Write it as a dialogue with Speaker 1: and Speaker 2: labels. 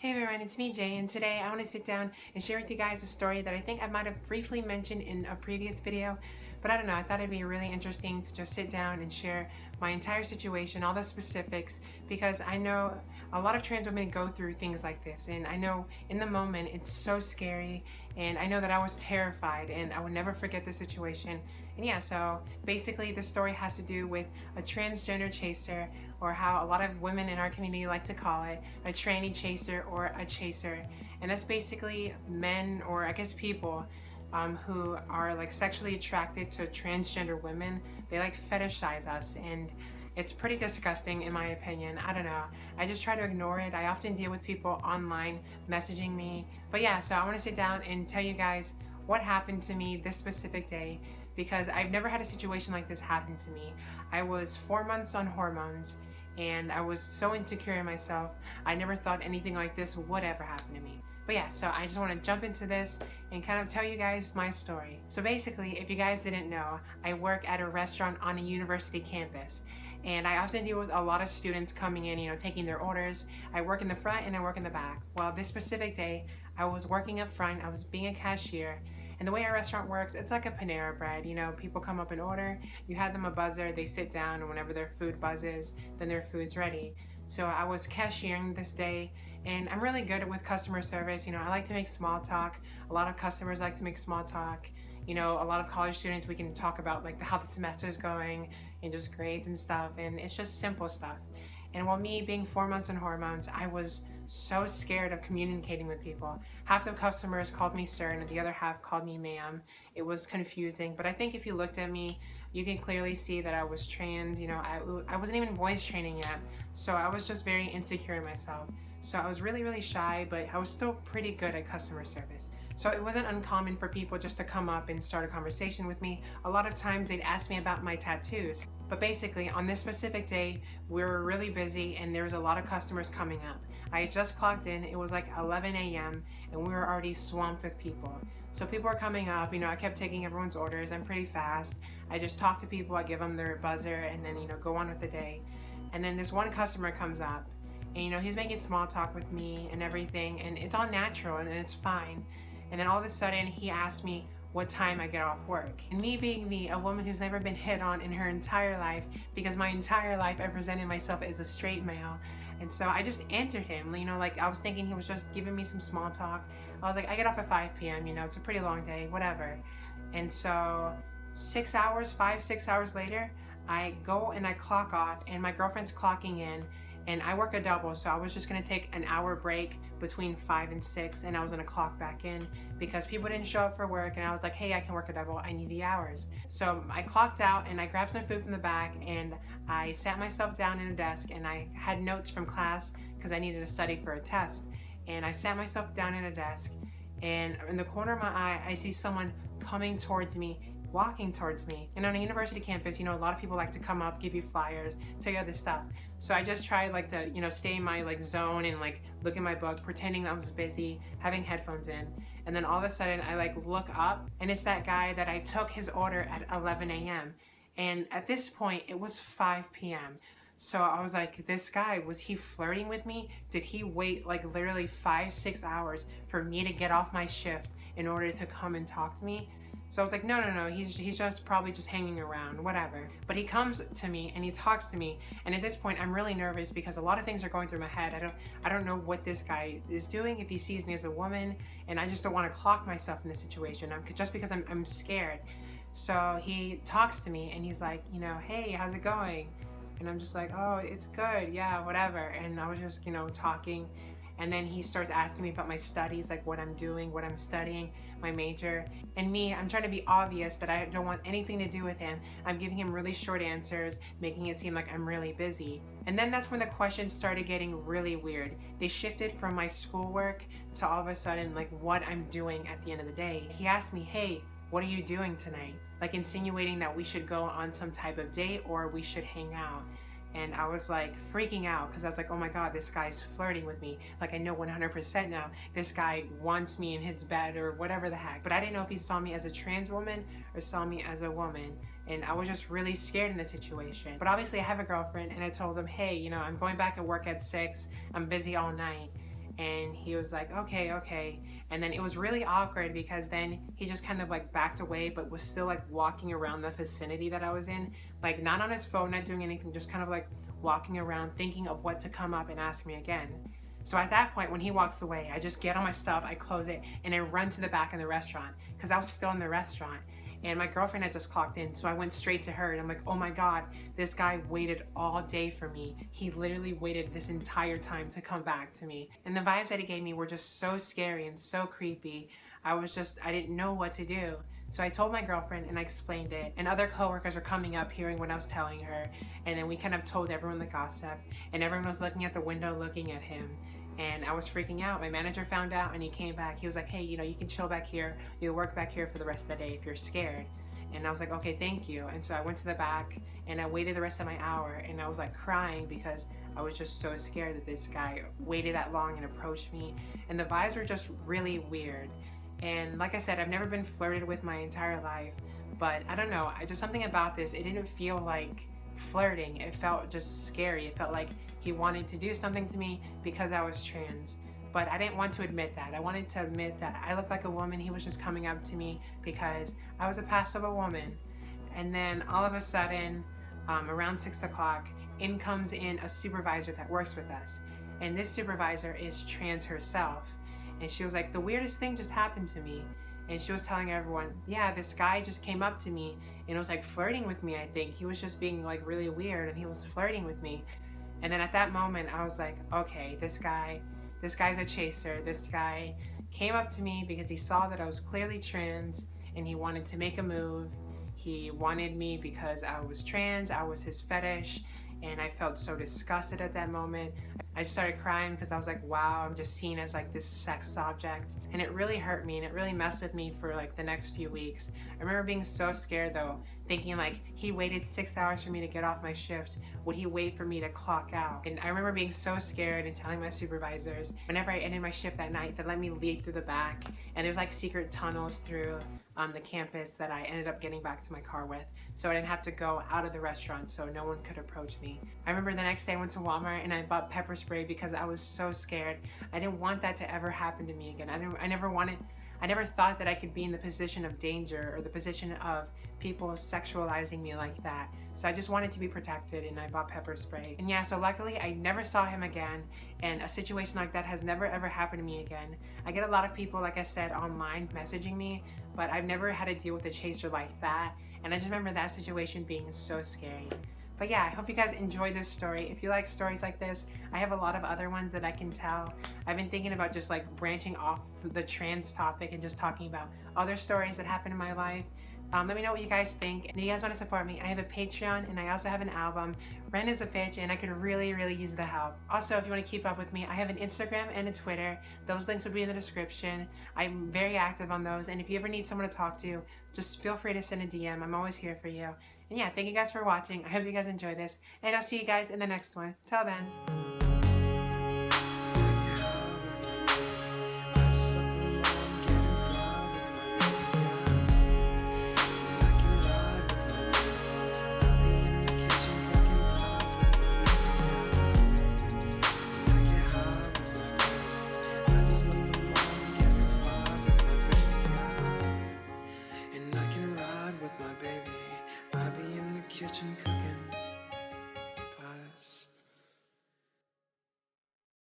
Speaker 1: Hey everyone, it's me Jay, and today I want to sit down and share with you guys a story that I think I might have briefly mentioned in a previous video, but I don't know, I thought it'd be really interesting to just sit down and share my entire situation, all the specifics, because I know a lot of trans women go through things like this, and I know in the moment it's so scary, and I know that I was terrified, and I will never forget the situation. And yeah, so basically the story has to do with a transgender chaser, or how a lot of women in our community like to call it, a tranny chaser or a chaser. And that's basically men, or I guess people, who are like sexually attracted to transgender women. They like fetishize us, and it's pretty disgusting in my opinion. I don't know. I just try to ignore it. I often deal with people online messaging me. But yeah, so I want to sit down and tell you guys what happened to me this specific day, because I've never had a situation like this happen to me. I was 4 months on hormones, and I was so insecure in myself. I never thought anything like this would ever happen to me. But yeah, so I just want to jump into this and kind of tell you guys my story. So basically, if you guys didn't know, I work at a restaurant on a university campus, and I often deal with a lot of students coming in, taking their orders. I work in the front and I work in the back. Well, this specific day, I was working up front. I was being a cashier. And the way our restaurant works, it's like a Panera Bread. People come up and order, you hand them a buzzer, they sit down, and whenever their food buzzes, then their food's ready. So I was cashiering this day, and I'm really good with customer service. I like to make small talk. A lot of customers like to make small talk. A lot of college students, we can talk about like how the semester is going and just grades and stuff, and it's just simple stuff. And while me being 4 months on hormones, I was so scared of communicating with people. Half the customers called me sir, and the other half called me ma'am. It was confusing, but I think if you looked at me, you can clearly see that I was trans. I wasn't even voice training yet, so I was just very insecure in myself. So I was really, really shy, but I was still pretty good at customer service. So it wasn't uncommon for people just to come up and start a conversation with me. A lot of times they'd ask me about my tattoos. But basically, on this specific day, we were really busy and there was a lot of customers coming up. I had just clocked in, it was like 11 a.m. and we were already swamped with people. So people were coming up, I kept taking everyone's orders. I'm pretty fast. I just talk to people, I give them their buzzer, and then, go on with the day. And then this one customer comes up, and he's making small talk with me and everything, and it's all natural and it's fine. And then all of a sudden he asked me what time I get off work. And me being me, a woman who's never been hit on in her entire life, because my entire life I presented myself as a straight male. And so I just answered him, I was thinking he was just giving me some small talk. I was like, I get off at 5 p.m., it's a pretty long day, whatever. And so 6 hours, 5-6 hours later, I go and I clock off, and my girlfriend's clocking in, and I work a double, so I was just gonna take an hour break between 5 and 6, and I was gonna clock back in because people didn't show up for work, and I was like, hey, I can work a double, I need the hours. So I clocked out and I grabbed some food from the back, and I sat myself down in a desk, and I had notes from class because I needed to study for a test. And I sat myself down in a desk, and in the corner of my eye, I see someone coming towards me, walking towards me. And on a university campus, a lot of people like to come up, give you flyers, tell you other stuff. So I just tried to, stay in my zone and look at my book, pretending I was busy, having headphones in. And then all of a sudden I look up, and it's that guy that I took his order at 11 a.m. And at this point it was 5 p.m. So I was like, this guy, was he flirting with me? Did he wait literally 5-6 hours for me to get off my shift in order to come and talk to me? So I was like, no, he's just probably just hanging around, whatever. But he comes to me and he talks to me, and at this point I'm really nervous because a lot of things are going through my head. I don't know what this guy is doing, if he sees me as a woman, and I just don't want to clock myself in this situation. Just because I'm scared. So he talks to me and he's like, hey, how's it going? And I'm just like, oh, it's good, yeah, whatever. And I was just, talking. And then he starts asking me about my studies, like what I'm doing, what I'm studying, my major. And me, I'm trying to be obvious that I don't want anything to do with him. I'm giving him really short answers, making it seem like I'm really busy. And then that's when the questions started getting really weird. They shifted from my schoolwork to all of a sudden what I'm doing at the end of the day. He asked me, hey, what are you doing tonight? Insinuating that we should go on some type of date or we should hang out. And I was freaking out because I was like, oh my god, this guy's flirting with me. I know 100% now this guy wants me in his bed or whatever the heck. But I didn't know if he saw me as a trans woman or saw me as a woman. And I was just really scared in the situation. But obviously I have a girlfriend, and I told him, hey, I'm going back at work at 6. I'm busy all night. And he was like, okay, okay. And then it was really awkward because then he just kind of like backed away, but was still like walking around the vicinity that I was in, like not on his phone, not doing anything, just kind of like walking around thinking of what to come up and ask me again. So at that point, when he walks away, I just get all my stuff, I close it, and I run to the back of the restaurant because I was still in the restaurant. And my girlfriend had just clocked in, so I went straight to her and I'm like, oh my God, this guy waited all day for me. He literally waited this entire time to come back to me. And the vibes that he gave me were just so scary and so creepy. I didn't know what to do. So I told my girlfriend and I explained it, and other coworkers were coming up hearing what I was telling her, and then we kind of told everyone the gossip, and everyone was looking at the window looking at him. And I was freaking out. My manager found out and he came back. He was like, hey, you can chill back here. You'll work back here for the rest of the day if you're scared. And I was like, okay, thank you. And so I went to the back and I waited the rest of my hour, and I was like crying because I was just so scared that this guy waited that long and approached me. And the vibes were just really weird. And like I said, I've never been flirted with my entire life, but I don't know, just something about this, it didn't feel like flirting. It felt just scary. It felt like he wanted to do something to me because I was trans. But I didn't want to admit that. I wanted to admit that I looked like a woman. He was just coming up to me because I was a passable woman. And then all of a sudden, around 6 o'clock, in comes a supervisor that works with us. And this supervisor is trans herself. And she was like, the weirdest thing just happened to me. And she was telling everyone, yeah, this guy just came up to me and was like flirting with me, I think. He was just being like really weird and he was flirting with me. And then at that moment, I was like, okay, this guy's a chaser. This guy came up to me because he saw that I was clearly trans and he wanted to make a move. He wanted me because I was trans, I was his fetish, and I felt so disgusted at that moment. I just started crying because I was like, wow, I'm just seen as like this sex object. And it really hurt me and it really messed with me for like the next few weeks. I remember being so scared though, thinking like, he waited 6 hours for me to get off my shift. Would he wait for me to clock out? And I remember being so scared and telling my supervisors whenever I ended my shift that night, they let me leave through the back. And there's like secret tunnels through the campus that I ended up getting back to my car with. So I didn't have to go out of the restaurant so no one could approach me. I remember the next day I went to Walmart and I bought pepper spray because I was so scared. I didn't want that to ever happen to me again. I never thought that I could be in the position of danger or the position of people sexualizing me like that. So I just wanted to be protected and I bought pepper spray. And yeah, so luckily I never saw him again, and a situation like that has never ever happened to me again. I get a lot of people, like I said, online messaging me, but I've never had to deal with a chaser like that. And I just remember that situation being so scary. But yeah, I hope you guys enjoyed this story. If you like stories like this, I have a lot of other ones that I can tell. I've been thinking about just like branching off the trans topic and just talking about other stories that happened in my life. Let me know what you guys think. And if you guys want to support me, I have a Patreon and I also have an album. Rent is a bitch and I could really, really use the help. Also, if you want to keep up with me, I have an Instagram and a Twitter. Those links would be in the description. I'm very active on those. And if you ever need someone to talk to, just feel free to send a DM. I'm always here for you. And yeah, thank you guys for watching. I hope you guys enjoy this. And I'll see you guys in the next one. Till then.